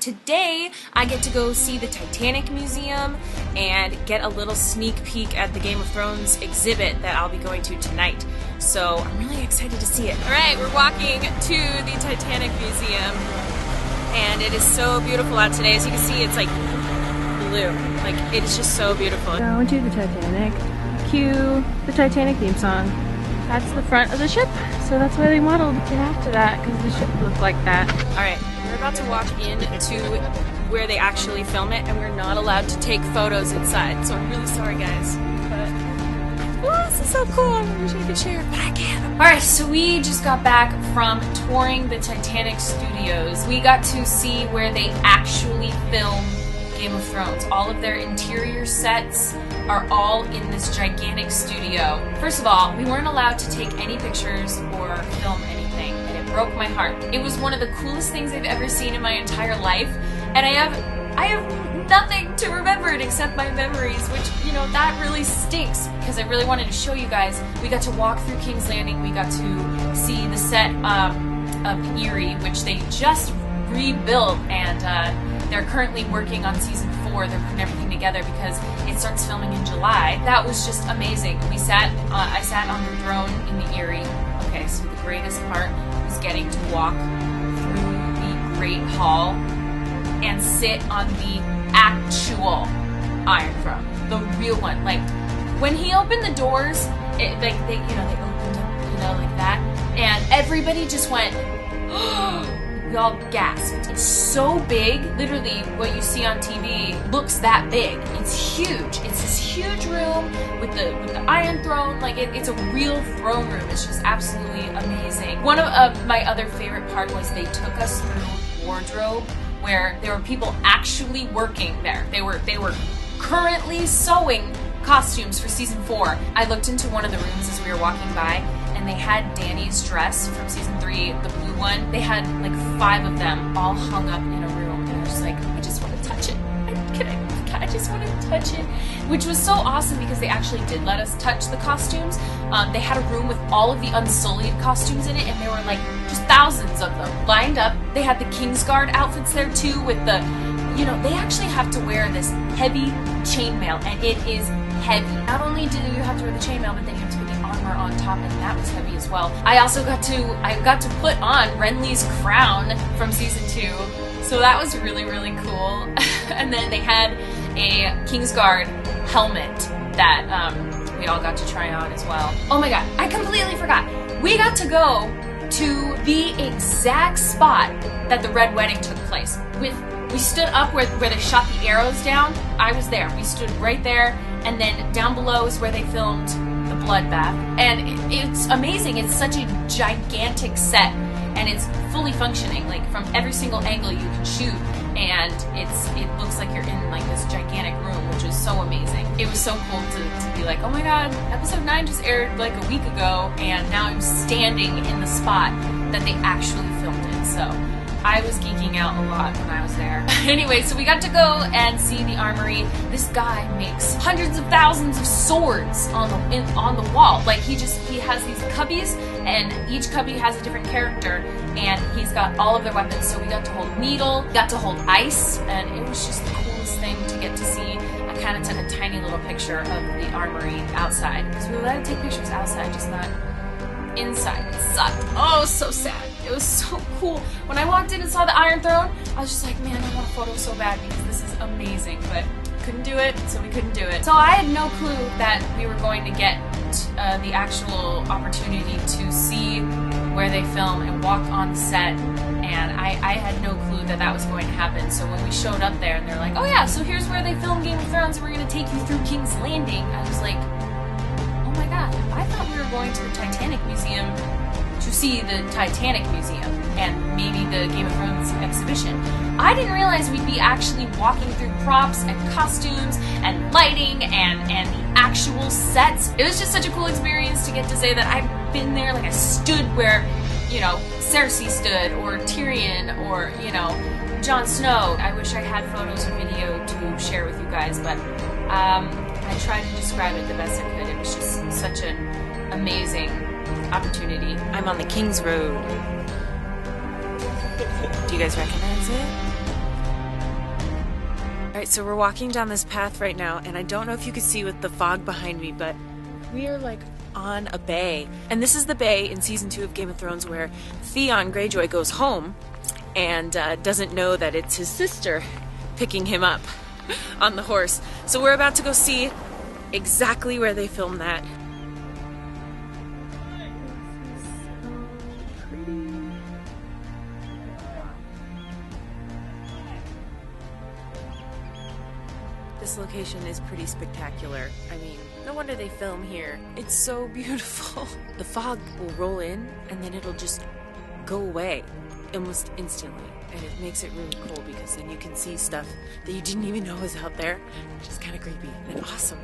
Today, I get to go see the Titanic Museum and get a little sneak peek at the Game of Thrones exhibit that I'll be going to tonight. So I'm really excited to see it. Alright, we're walking to the Titanic Museum, and it is so beautiful out today. As you can see, it's like blue. Like, it is just so beautiful. Going to the Titanic. Cue the Titanic theme song. That's the front of the ship, so that's why they modeled it after that, because the ship looked like that. Alright, we're about to walk into where they actually film it, and we're not allowed to take photos inside, so I'm really sorry, guys. But, oh, this is so cool. I wish I could share, but I can't. Alright, so we just got back from touring the Titanic studios. We got to see where they actually film Game of Thrones. All of their interior sets are all in this gigantic studio. First of all, we weren't allowed to take any pictures or film anything, and it broke my heart. It was one of the coolest things I've ever seen in my entire life, and I have nothing to remember it except my memories, which, you know, that really stinks, because I really wanted to show you guys. We got to walk through King's Landing, we got to see the set of Erie, which they just rebuilt, and they're currently working on season 4. They're putting everything together because it starts filming in July. That was just amazing. I sat on the throne in the Erie. Okay, so the greatest part was getting to walk through the Great Hall and sit on the actual Iron Throne, the real one. Like, when he opened the doors, they opened up, like that, and everybody just went, we all gasped. It's so big, literally what you see on TV looks that big. It's huge. It's this huge room with the Iron Throne. Like, it's a real throne room. It's just absolutely amazing. One of my other favorite part was they took us through wardrobe, where there were people actually working there. They were currently sewing costumes for season 4. I looked into one of the rooms as we were walking by, and they had Dany's dress from season 3, the blue one. They had like 5 of them all hung up in a room, and I was just like, I just want to touch it. I just want to touch it. Which was so awesome because they actually did let us touch the costumes. They had a room with all of the Unsullied costumes in it, and there were like just thousands of them lined up. They had the Kingsguard outfits there too, with the, they actually have to wear this heavy chainmail, and it is heavy. Not only do you have to wear the chainmail, but then you have to put the armor on top, and that was heavy as well. I also got to put on Renly's crown from season 2, so that was really, really cool. And then they had a Kingsguard helmet that we all got to try on as well. Oh my god, I completely forgot. We got to go to the exact spot that the Red Wedding took place. We stood up where they shot the arrows down. I was there. We stood right there, and then down below is where they filmed the bloodbath. And it's amazing. It's such a gigantic set, and it's fully functioning. Like, from every single angle you can shoot, and it looks like you're in like this gigantic room, which is so amazing. It was so cool to be like, oh my god, episode 9 just aired like a week ago, and now I'm standing in the spot that they actually filmed it. So I was geeking out a lot when I was there. Anyway, so we got to go and see the armory. This guy makes hundreds of thousands of swords on the wall. Like, he has these cubbies, and each cubby has a different character, and he's got all of their weapons. So we got to hold needle, got to hold ice, and it was just the coolest thing to get to see. I kind of took a tiny little picture of the armory outside, because we were allowed to take pictures outside, just not inside. It sucked. Oh, so sad. It was so cool. When I walked in and saw the Iron Throne, I was just like, man, I want a photo so bad because this is amazing, but couldn't do it, so we couldn't do it. So I had no clue that we were going to get the actual opportunity to see where they film and walk on the set, and I had no clue that was going to happen. So when we showed up there and they're like, oh yeah, so here's where they film Game of Thrones, we're going to take you through King's Landing, I was like, oh my god, I thought we were going to the Titanic Museum to see the Titanic Museum and maybe the Game of Thrones exhibition. I didn't realize we'd be actually walking through props and costumes and lighting and the actual sets. It was just such a cool experience to get to say that I've been there. Like, I stood where, Cersei stood, or Tyrion, or, Jon Snow. I wish I had photos or video to share with you guys, but I tried to describe it the best I could. It was just such an amazing opportunity. I'm on the King's Road. Do you guys recognize it? Alright, so we're walking down this path right now, and I don't know if you can see with the fog behind me, but we are like on a bay. And this is the bay in season 2 of Game of Thrones where Theon Greyjoy goes home and doesn't know that it's his sister picking him up on the horse. So we're about to go see exactly where they filmed that. This location is pretty spectacular. I mean, no wonder they film here. It's so beautiful. The fog will roll in and then it'll just go away almost instantly. And it makes it really cool because then you can see stuff that you didn't even know was out there, which is kind of creepy and awesome.